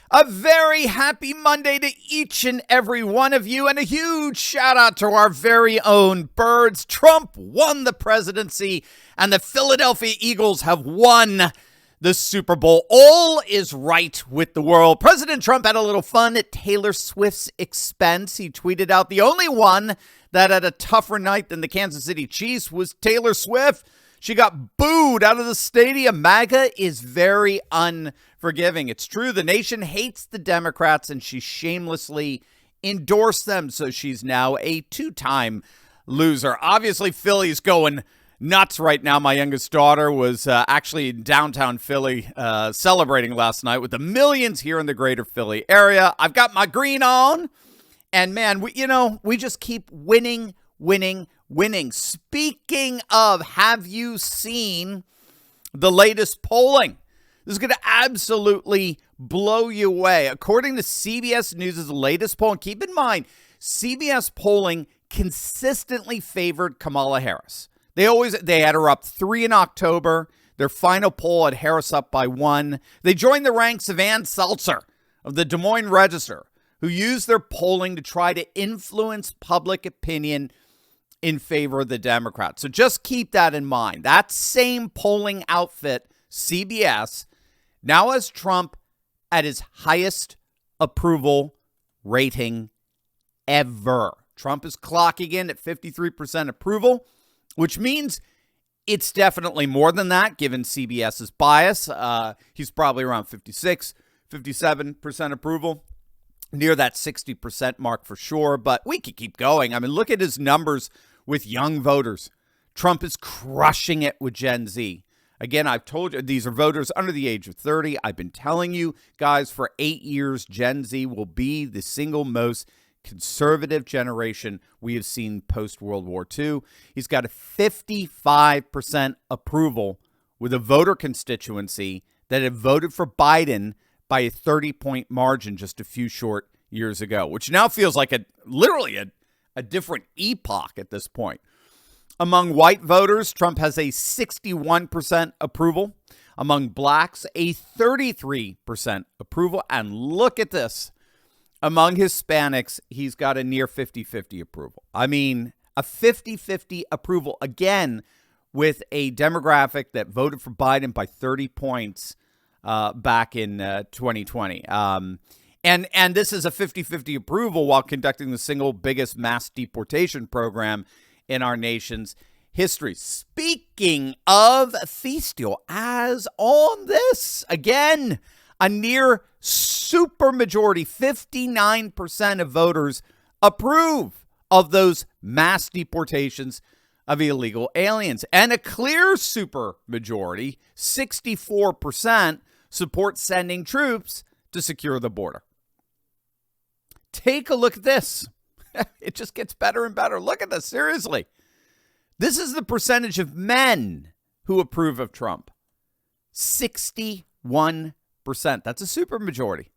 A very happy Monday to each and every one of you, and a huge shout out to our very own birds. Trump won the presidency, and the Philadelphia Eagles have won the Super Bowl. All is right with the world. President Trump had a little fun at Taylor Swift's expense. He tweeted out the only one that had a tougher night than the Kansas City Chiefs was Taylor Swift. She got booed out of the stadium. MAGA is very unforgiving. It's true. The nation hates the Democrats, and she shamelessly endorsed them. So she's now a two-time loser. Obviously, Philly's going nuts right now. My youngest daughter was actually in downtown Philly celebrating last night with the millions here in the greater Philly area. I've got my green on. And, man, we just keep winning. Speaking of, have you seen the latest polling? This is going to absolutely blow you away. According to CBS News' latest poll, and keep in mind, CBS polling consistently favored Kamala Harris. They had her up 3 in October. Their final poll had Harris up by 1. They joined the ranks of Ann Seltzer of the Des Moines Register, who used their polling to try to influence public opinion in favor of the Democrats. So just keep that in mind. That same polling outfit, CBS, now has Trump at his highest approval rating ever. Trump is clocking in at 53% approval, which means it's definitely more than that, given CBS's bias. He's probably around 56, 57% approval, near that 60% mark for sure, but we could keep going. I mean, look at his numbers with young voters. Trump is crushing it with Gen Z. Again, I've told you, these are voters under the age of 30. I've been telling you guys for 8 years, Gen Z will be the single most conservative generation we have seen post-World War II. He's got a 55% approval with a voter constituency that had voted for Biden by a 30-point margin just a few short years ago, which now feels like literally a different epoch at this point. Among white voters, Trump has a 61% approval. Among blacks, a 33% approval. And look at this. Among Hispanics, he's got a near 50-50 approval. I mean, a 50-50 approval, again, with a demographic that voted for Biden by 30 points back in 2020. And this is a 50-50 approval while conducting the single biggest mass deportation program in our nation's history. Speaking of Feastial, as on this, again, a near supermajority, 59% of voters approve of those mass deportations of illegal aliens. And a clear supermajority, 64%, support sending troops to secure the border. Take a look at this. It just gets better and better. Look at this. Seriously. This is the percentage of men who approve of Trump. 61%. That's a supermajority.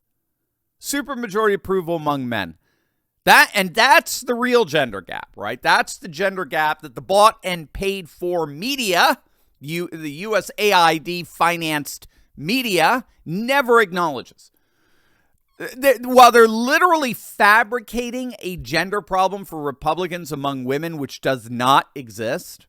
Supermajority approval among men. That's the real gender gap, right? That's the gender gap that the bought and paid for media, the USAID financed media, never acknowledges. While they're literally fabricating a gender problem for Republicans among women, which does not exist,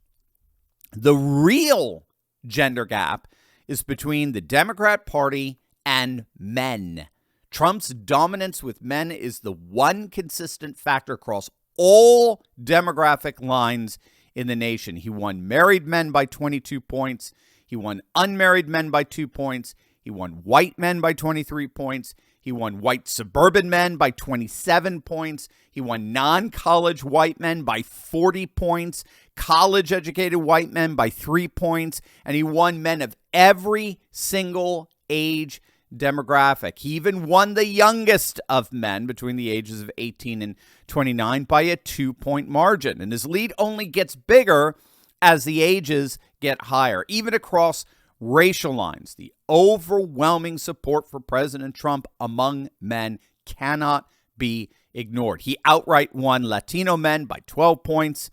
the real gender gap is between the Democrat Party and men. Trump's dominance with men is the one consistent factor across all demographic lines in the nation. He won married men by 22 points. He won unmarried men by 2 points. He won white men by 23 points. He won white suburban men by 27 points. He won non-college white men by 40 points, college-educated white men by 3 points, and he won men of every single age demographic. He even won the youngest of men between the ages of 18 and 29 by a 2-point margin. And his lead only gets bigger as the ages get higher, even across racial lines. The overwhelming support for President Trump among men cannot be ignored. He outright won Latino men by 12 points,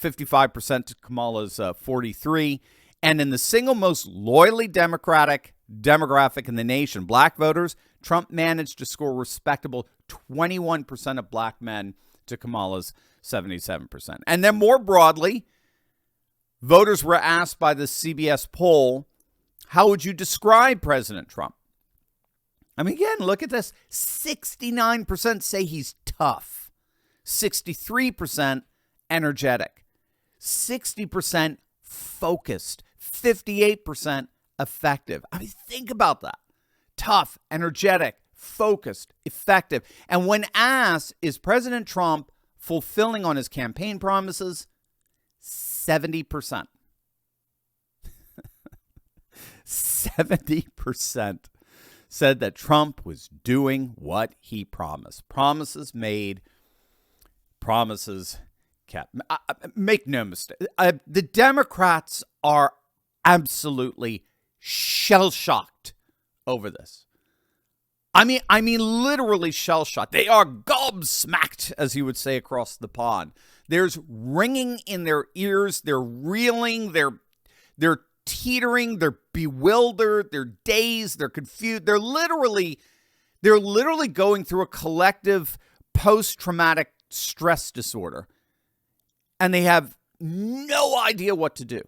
55% to Kamala's 43. And in the single most loyally Democratic demographic in the nation. Black voters, Trump managed to score a respectable 21% of black men to Kamala's 77%. And then more broadly, voters were asked by the CBS poll, how would you describe President Trump? I mean, again, look at this. 69% say he's tough. 63% energetic. 60% focused. 58% effective. I mean, think about that. Tough, energetic, focused, effective. And when asked, is President Trump fulfilling on his campaign promises? 70%. 70% said that Trump was doing what he promised. Promises made, promises kept. Make no mistake. The Democrats are absolutely shell-shocked over this. I mean, literally shell-shocked. They are gobsmacked, as you would say across the pond. There's ringing in their ears. They're reeling. They're teetering. They're bewildered. They're dazed. They're confused. They're literally going through a collective post-traumatic stress disorder, and they have no idea what to do.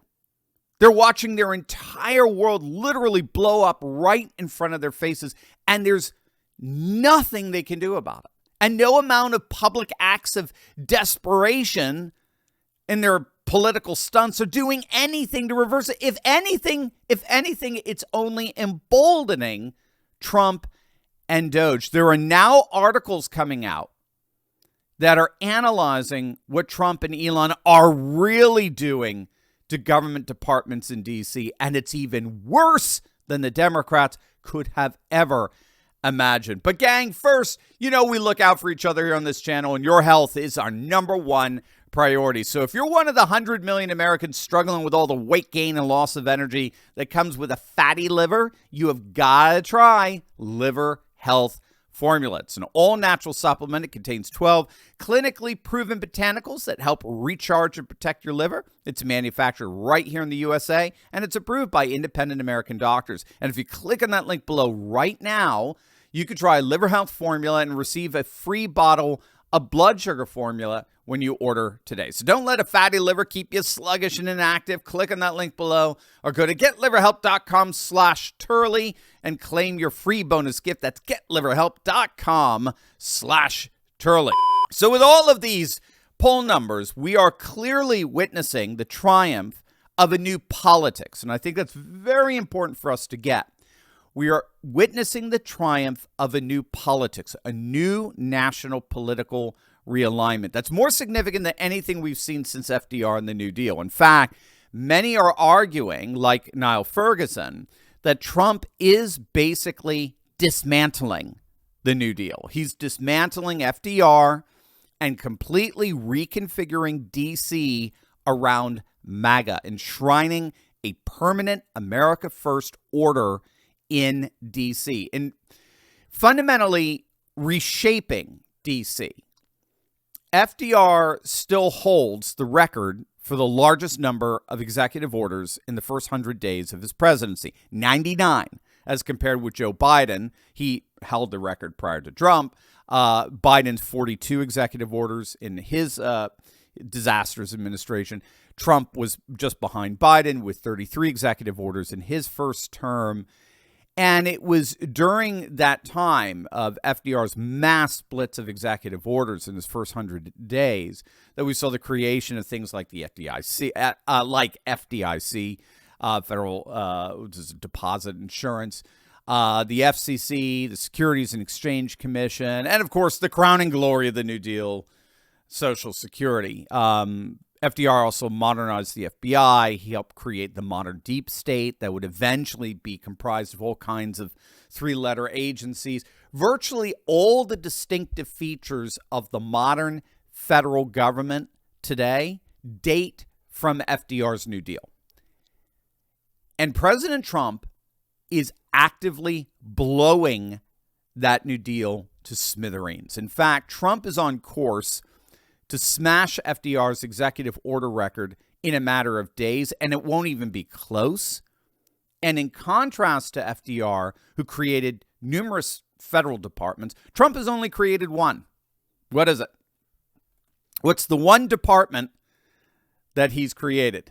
They're watching their entire world literally blow up right in front of their faces, and there's nothing they can do about it. And no amount of public acts of desperation in their political stunts are doing anything to reverse it. If anything, it's only emboldening Trump and Doge. There are now articles coming out that are analyzing what Trump and Elon are really doing to government departments in D.C., and it's even worse than the Democrats could have ever imagined. But gang, first, we look out for each other here on this channel, and your health is our number one priority. So if you're one of the 100 million Americans struggling with all the weight gain and loss of energy that comes with a fatty liver, you have got to try Liver Health Formula. It's an all-natural supplement. It contains 12 clinically proven botanicals that help recharge and protect your liver. It's manufactured right here in the USA, and it's approved by independent American doctors. And if you click on that link below right now, you could try Liver Health Formula and receive a free bottle of blood sugar formula when you order today. So don't let a fatty liver keep you sluggish and inactive. Click on that link below or go to getliverhelp.com/Turley and claim your free bonus gift. That's getliverhelp.com/Turley. So with all of these poll numbers, we are clearly witnessing the triumph of a new politics. And I think that's very important for us to get. We are witnessing the triumph of a new politics, a new national political realignment that's more significant than anything we've seen since FDR and the New Deal. In fact, many are arguing, like Niall Ferguson, that Trump is basically dismantling the New Deal. He's dismantling FDR and completely reconfiguring D.C. around MAGA, enshrining a permanent America First order in D.C. and fundamentally reshaping D.C. FDR still holds the record for the largest number of executive orders in the first 100 days of his presidency, 99, as compared with Joe Biden. He held the record prior to Trump. Biden's 42 executive orders in his disastrous administration. Trump was just behind Biden with 33 executive orders in his first term. And it was during that time of FDR's mass splits of executive orders in his first 100 days that we saw the creation of things like the FDIC, Federal Deposit Insurance, the FCC, the Securities and Exchange Commission, and, of course, the crowning glory of the New Deal, Social Security. FDR also modernized the FBI. He helped create the modern deep state that would eventually be comprised of all kinds of three-letter agencies. Virtually all the distinctive features of the modern federal government today date from FDR's New Deal. And President Trump is actively blowing that New Deal to smithereens. In fact, Trump is on course to smash FDR's executive order record in a matter of days, and it won't even be close. And in contrast to FDR, who created numerous federal departments, Trump has only created one. What is it? What's the one department that he's created?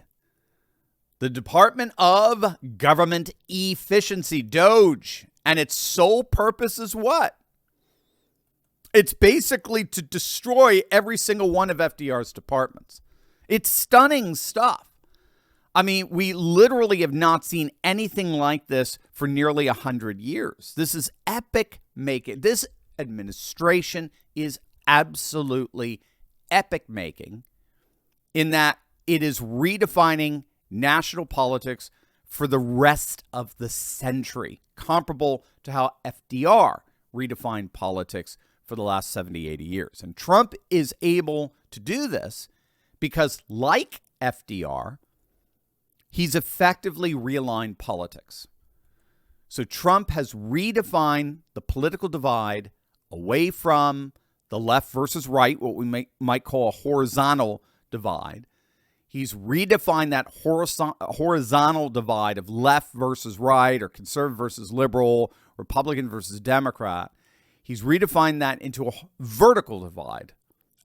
The Department of Government Efficiency, DOGE. And its sole purpose is what? It's basically to destroy every single one of FDR's departments. It's stunning stuff. I mean, we literally have not seen anything like this for nearly 100 years. This is epic making. This administration is absolutely epic making in that it is redefining national politics for the rest of the century, comparable to how FDR redefined politics for the last 70, 80 years. And Trump is able to do this because, like FDR, he's effectively realigned politics. So Trump has redefined the political divide away from the left versus right, what we might call a horizontal divide. He's redefined that horizontal divide of left versus right, or conservative versus liberal, Republican versus Democrat. He's redefined that into a vertical divide,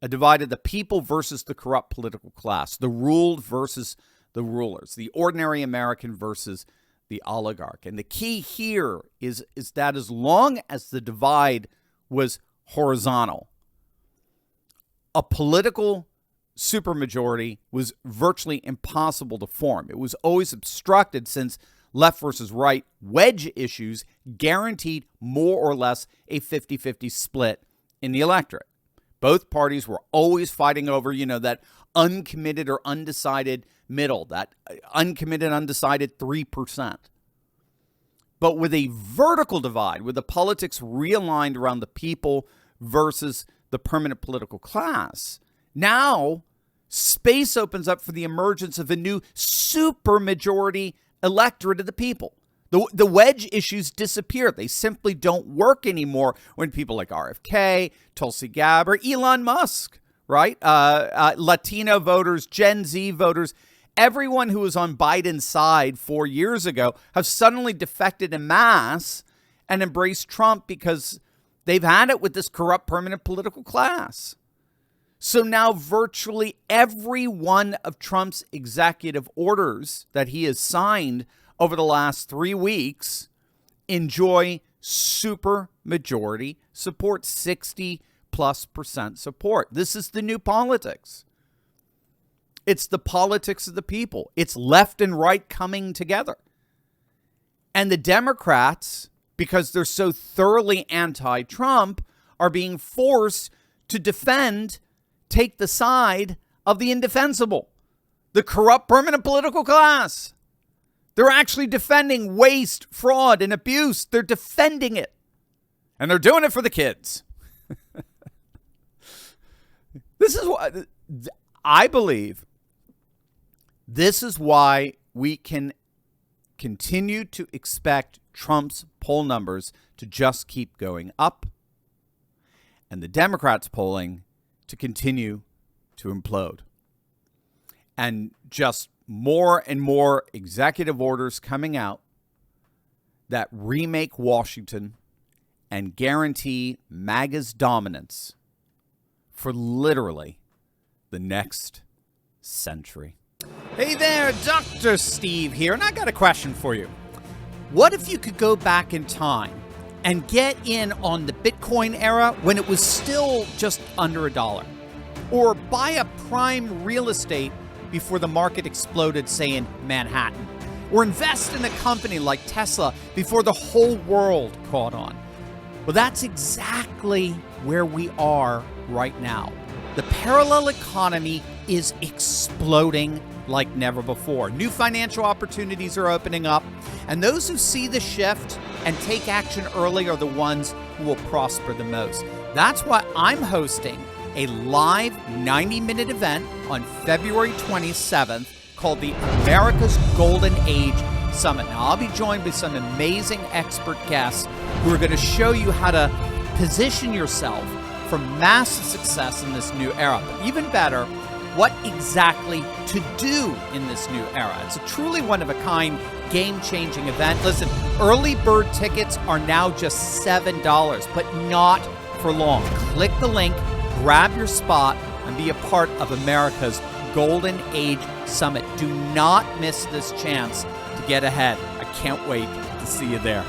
a divide of the people versus the corrupt political class, the ruled versus the rulers, the ordinary American versus the oligarch. And the key here is that as long as the divide was horizontal, a political supermajority was virtually impossible to form. It was always obstructed since left versus right wedge issues guaranteed more or less a 50-50 split in the electorate. Both parties were always fighting over, that uncommitted or undecided middle, that uncommitted, undecided 3%. But with a vertical divide, with the politics realigned around the people versus the permanent political class, now space opens up for the emergence of a new supermajority electorate of the people. The wedge issues disappear. They simply don't work anymore when people like RFK, Tulsi Gabbard, Elon Musk, right? Latino voters, Gen Z voters, everyone who was on Biden's side 4 years ago have suddenly defected en masse and embraced Trump because they've had it with this corrupt permanent political class. So now virtually every one of Trump's executive orders that he has signed over the last 3 weeks enjoy super majority support, 60+% support. This is the new politics. It's the politics of the people. It's left and right coming together. And the Democrats, because they're so thoroughly anti-Trump, are being forced to take the side of the indefensible, the corrupt permanent political class. They're actually defending waste, fraud, and abuse. They're defending it. And they're doing it for the kids. This is what I believe. This is why we can continue to expect Trump's poll numbers to just keep going up and the Democrats' polling to continue to implode. And just more and more executive orders coming out that remake Washington and guarantee MAGA's dominance for literally the next century. Hey there, Dr. Steve here, and I got a question for you. What if you could go back in time and get in on the Bitcoin era when it was still just under $1? Or buy a prime real estate before the market exploded, say in Manhattan? Or invest in a company like Tesla before the whole world caught on? Well, that's exactly where we are right now. The parallel economy is exploding like never before. New financial opportunities are opening up, and those who see the shift and take action early are the ones who will prosper the most. That's why I'm hosting a live 90-minute event on February 27th called the America's Golden Age Summit. Now, I'll be joined by some amazing expert guests who are going to show you how to position yourself for massive success in this new era. But even better, what exactly to do in this new era. It's a truly one-of-a-kind, game-changing event. Listen, early bird tickets are now just $7, but not for long. Click the link, grab your spot, and be a part of America's Golden Age Summit. Do not miss this chance to get ahead. I can't wait to see you there.